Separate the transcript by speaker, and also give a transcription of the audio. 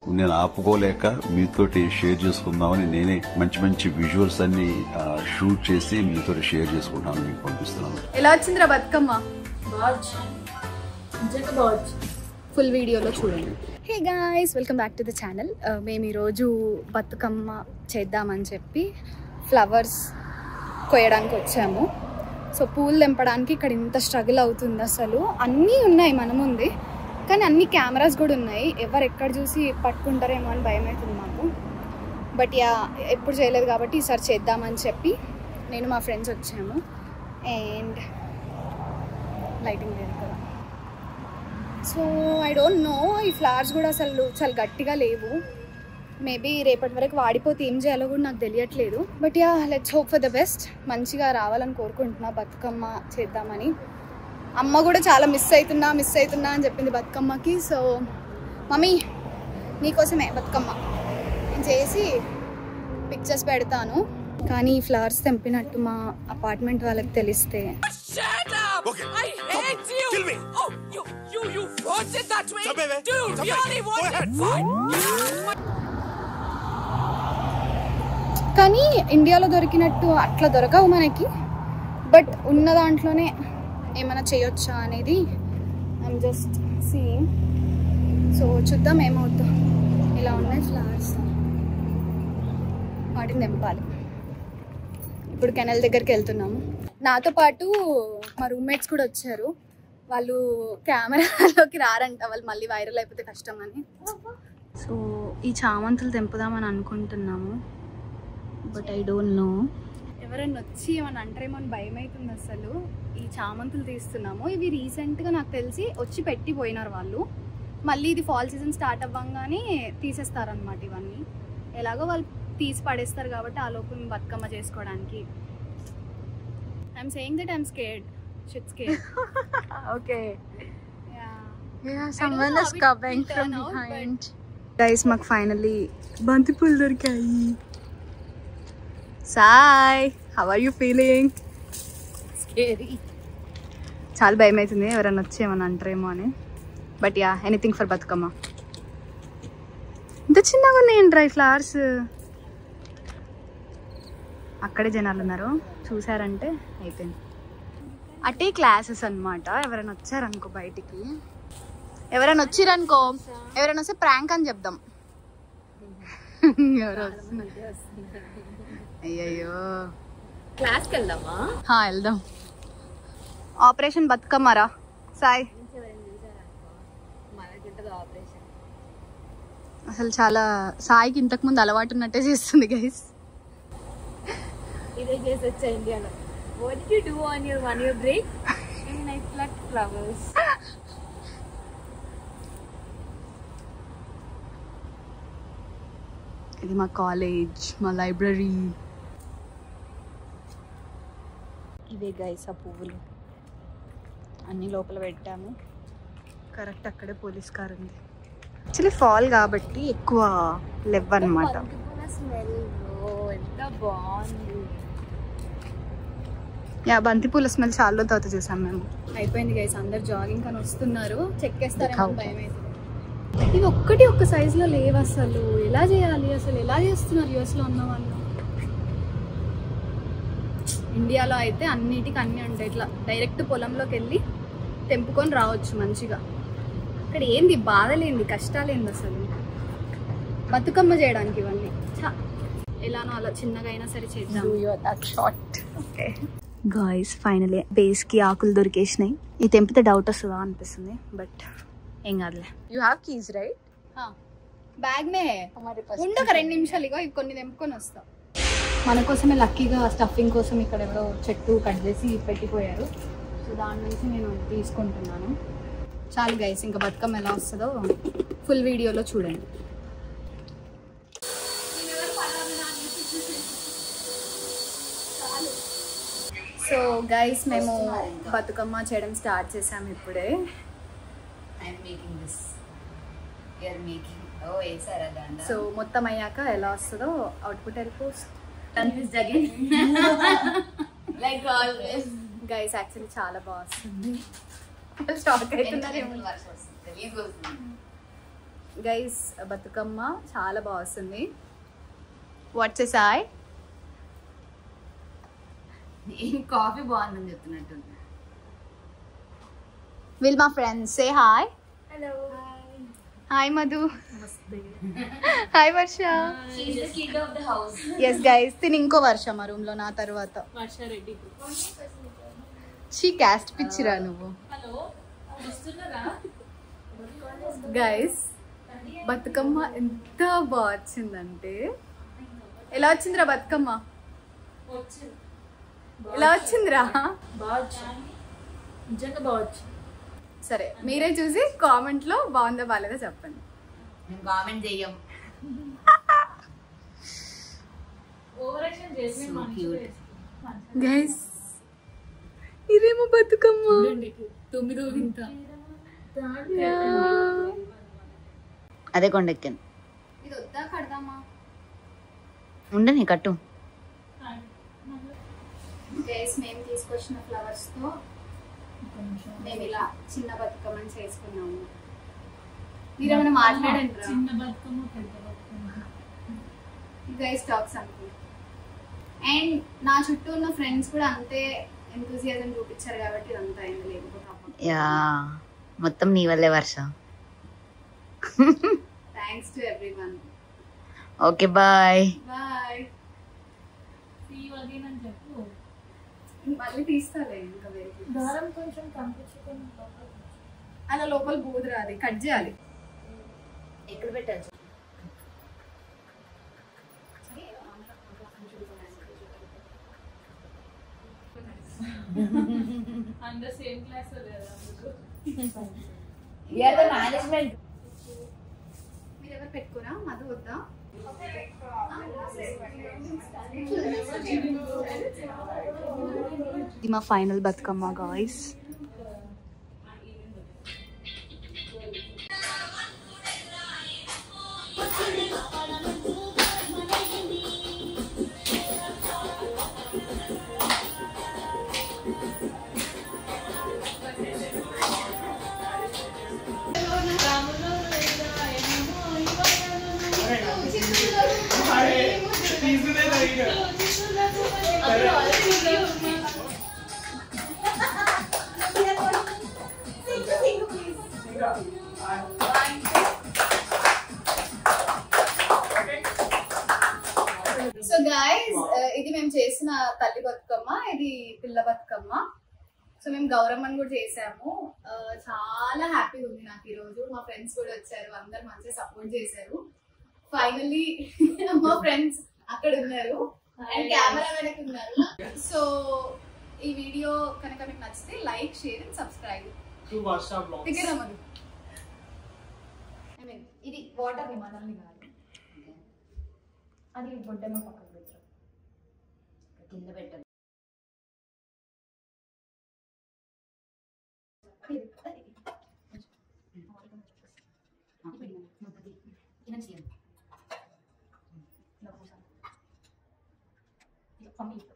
Speaker 1: నేను ఆపుకోలేక మీతోటి షేర్ చేసుకుందామని నేనే మంచి మంచి విజువల్స్ అన్ని షూట్ చేసి మీతో షేర్ చేసుకుంటాను, మీకు పంపిస్తున్నాను.
Speaker 2: ఎలా వచ్చిందిరా బతుకమ్మ? ఫుల్ వీడియోలో చూడండి. Hey guys, welcome back to the channel. మేము ఈరోజు బతుకమ్మ చేద్దామని చెప్పి ఫ్లవర్స్ కోయడానికి వచ్చాము. సో పూలు తెంపడానికి ఇక్కడ ఇంత స్ట్రగుల్ అవుతుంది. అసలు అన్నీ ఉన్నాయి మన ముందే, కానీ అన్ని కెమెరాస్ కూడా ఉన్నాయి. ఎవరు ఎక్కడ చూసి పట్టుకుంటారేమో అని భయం అవుతుంది మాకు. బట్ యా, ఎప్పుడు చేయలేదు కాబట్టి ఈసారి చేద్దామని చెప్పి నేను మా ఫ్రెండ్స్ వచ్చాము. అండ్ లైటింగ్ లేదు కదా, సో ఐ డోంట్ నో. ఈ ఫ్లవర్స్ కూడా అసలు చాలా గట్టిగా లేవు. మేబీ రేపటి వరకు వాడిపోతే ఏం చేయాలో కూడా నాకు తెలియట్లేదు. But yeah, let's hope for the best. మంచిగా రావాలని కోరుకుంటున్నా బతుకమ్మ చేద్దామని. అమ్మ కూడా చాలా మిస్ అవుతున్నా అని చెప్పింది బతుకమ్మకి. సో మమ్మీ, నీకోసమే బతుకమ్మ నేను చేసి పిక్చర్స్ పెడతాను. కానీ ఈ ఫ్లవర్స్ తెంపినట్టు మా అపార్ట్మెంట్ వాళ్ళకి తెలిస్తే కానీ ఇండియాలో దొరికినట్టు అట్లా దొరకవు మనకి. బట్ ఉన్న దాంట్లోనే ఏమైనా చేయొచ్చా అనేది ఐఎమ్ జస్ట్ సీయింగ్. సో చూద్దాం ఏమవుతుందో. ఇలా ఉన్నాయి ఫ్లవర్స్, వాటిని తెంపాలి. ఇప్పుడు కెనల్ దగ్గరికి వెళ్తున్నాము. నాతో పాటు మా రూమ్మేట్స్ కూడా వచ్చారు. వాళ్ళు కెమెరాలోకి రారంట, వాళ్ళు మళ్ళీ వైరల్ అయిపోతే కష్టం అని. సో ఈ చామంతులు తెంపుదామని అనుకుంటున్నాము. బట్ ఐ డోంట్ నో, ఎవరైనా వచ్చి ఏమన్నా అంటారేమో అని భయం అవుతుంది. అసలు ఈ చామంతులు తీస్తున్నాము. ఇవి రీసెంట్గా నాకు తెలిసి వచ్చి పెట్టిపోయినారు వాళ్ళు. మళ్ళీ ఇది ఫాల్ సీజన్ స్టార్ట్ అవ్వగానే తీసేస్తారనమాట. ఇవన్నీ ఎలాగో వాళ్ళు తీసి పడేస్తారు కాబట్టి ఆ లోపు బతుకమ్మ చేసుకోవడానికి. I'm saying that I'm scared. Shit scared. Okay. Yeah, someone is coming from behind. Guys, మాకు ఫైనల్లీ బంతిపూలు దొరికాయి. Sai, how are you feeling? Scary. చాలా భయం అవుతుంది ఎవరైనా వచ్చి ఏమన్నా అంటారేమో అని. But yeah, anything for Bathukamma. ఇంత చిన్నగా ఉన్నాయి డ్రై ఫ్లవర్స్. అక్కడే జనాలు ఉన్నారు, చూసారంటే అయిపోయింది. అటే క్లాసెస్ అనమాట. ఎవరైనా వచ్చారనుకో బయటికి, ఎవరైనా వచ్చిరనుకో, ఎవరైనా వస్తే ప్రాంక్ అని చెప్దాం. ఎవరు వస్తున్నారు? అయ్యయ్యో,
Speaker 3: క్లాస్కి వెళ్దామా?
Speaker 2: వెళ్దాం. ఆపరేషన్ బతుకమ్మరా సాయ్. అసలు చాలా సాయికి ఇంతకుముందు అలవాటు ఉన్నట్టే చేస్తుంది గైస్.
Speaker 3: ఇదే చేసి వచ్చా ఇండియాలో. What did you do on your 1 year break? I plucked flowers.
Speaker 2: ఇది మా కాలేజ్, మా లైబ్రరీ. ఇవే గైస్ ఆ పువ్వులు అన్నీ లోపల పెట్టాము. కరెక్ట్ అక్కడే పోలీస్ కార్ ఉంది. యాక్చువల్లీ ఫాల్ కాబట్టి ఎక్కువ లెవ్ అనమాట.
Speaker 3: ఎంత బాగుంది.
Speaker 2: యా, బంతిపూల స్మెల్ చాలా తర్వాత చూసాం మేము. అయిపోయింది గైస్, అందరు జాగింగ్ కానీ వస్తున్నారు. చెక్ చేస్తారేమో భయం అయితే. ఇవి ఒక్క సైజులో లేవు అసలు. ఎలా చేయాలి అసలు? ఎలా చేస్తున్నారు యూఎస్లో ఉన్న వాళ్ళు? ఇండియాలో అయితే అన్నిటికీ అన్నీ ఉంటాయి. ఇట్లా డైరెక్ట్ పొలంలోకి వెళ్ళి తెంపుకొని రావచ్చు మంచిగా. ఇక్కడ ఏంది బాధలేంది, కష్టాలేంది అసలు బతుకమ్మ చేయడానికి? ఇవన్నీ ఎలానో అలా చిన్నగా అయినా సరే చేద్దాం. ఓకే గాయ్స్, ఫైనలీ బేస్కి ఆకులు దొరికేసినాయి. ఈ తెంపితే డౌట్ వస్తుందా అనిపిస్తుంది, బట్ ఏం కాదులే.
Speaker 3: You have keys, right?
Speaker 2: Bag మే ఉండక 2 నిమిషాలు. ఇగో ఇవి కొన్ని తెంపుకొని వస్తా. మన కోసమే లక్కీగా స్టఫింగ్ కోసం ఇక్కడ ఎవరో చెట్టు కట్ చేసి పెట్టిపోయారు. సో దాని నుంచి నేను తీసుకుంటున్నాను. చాలు గైస్, ఇంకా బతుకమ్మ ఎలా వస్తుందో ఫుల్ వీడియోలో చూడండి. సో గైస్, మేము బతుకమ్మ చేయడం స్టార్ట్ చేసాము ఇప్పుడే. సో మొత్తం అయ్యాక ఎలా వస్తుందో అవుట్పుట్ వెళ్ళిపోతుంది. గైస్ యాక్చువల్లీ చాలా బాగా వస్తుంది. స్టాక్ అవుతున్నారు. గైస్ బతుకమ్మ చాలా బాగా వస్తుంది. What's a Sai?
Speaker 3: నేను కాఫీ బాగుందని చెప్తున్నట్టు.
Speaker 2: విల్ మా friends say hi.
Speaker 3: Hello.
Speaker 2: Hi Madhu. Hi Varsha.
Speaker 3: She's the kid of the house.
Speaker 2: Yes guys తిని ఇంకో వర్ష మా రూమ్ లో నా తర్వాత.
Speaker 3: వర్ష రెడ్డి.
Speaker 2: షీ క్యాస్ట్ పిచ్చిరా నువ్వు.
Speaker 3: హలో వస్తున్నారా?
Speaker 2: గైస్ బతుకమ్మ ఎంత బాగా వచ్చిందంటే, ఎలా వచ్చిందిరా బతుకమ్మ? ఎలా వచ్చిందిరా?
Speaker 3: నిజంగా బావచ్చు.
Speaker 2: సరే మీరే చూసి కామెంట్ లో బాగుందా బాగాలేదా చెప్పండి.
Speaker 3: మేము కామెంట్ చెయ్యం.
Speaker 2: గైస్ ఇదేమో బతుకమ్మ.
Speaker 3: 9వ వింత.
Speaker 4: అదే కొండెక్కాను.
Speaker 2: ఇది వద్దా కడదామా?
Speaker 4: ఉండని కట్టు.
Speaker 2: గైస్ మేము తీసుకొచ్చిన ఫ్లవర్స్ తో మేము ఇలా చిన్న బతుకమ్మని చేసుకున్నాము. మీరేమైనా మాట్లాడండి.
Speaker 3: చిన్న బతుకమ్మ పెద్ద బతుకమ్మ.
Speaker 2: గైస్ టాక్స్ అనుకో. అండ్ నా చుట్టూ ఉన్న ఫ్రెండ్స్ కూడా అంతే ఎంతూజియాజం చూపించారు కాబట్టి ఇదంతా అయింది. లేకపోతే
Speaker 4: యా మొత్తం నీ వల్లే Varsha.
Speaker 2: Thanks to everyone.
Speaker 4: Okay bye.
Speaker 2: Bye.
Speaker 3: See you again అని చెప్పు.
Speaker 2: మళ్ళీ తీస్తాలే ఇంకా వేరే.
Speaker 3: దారం కొంచెం కంపించుకొని
Speaker 2: అలా లోపల బూదురా, అది కట్ చేయాలి.
Speaker 3: ఎక్కడ పెట్టాలి? అండర్ సేమ్ క్లాస్ లేదా?
Speaker 4: We are the management.
Speaker 2: మీరు ఎవరు పెట్టుకోరా? మధు వద్దా? ఇది మా final Bathukamma guys. So guys ఇది మేము చేసిన తల్లి బతుకమ్మ, ఇది పిల్ల బతుకమ్మ. సో మేము గౌరమ్మని కూడా చేసాము. చాలా హ్యాపీగా ఉంది నాకు ఈరోజు. మా ఫ్రెండ్స్ కూడా వచ్చారు, అందరు మంచిగా సపోర్ట్ చేశారు. ఫైనల్లీ మా ఫ్రెండ్స్ అక్కడ ఉన్నారు అండ్ కెమెరా వెనక ఉన్నారు. సో ఈ వీడియో కనుక మీకు నచ్చితే లైక్, షేర్ అండ్ సబ్స్క్రైబ్. ఇది వాటర్ ని మనల్ని కాదు, అది బొడ్డమ్మ పక్కన పెట్టారు,
Speaker 4: కింద పెట్టదు.
Speaker 2: Family.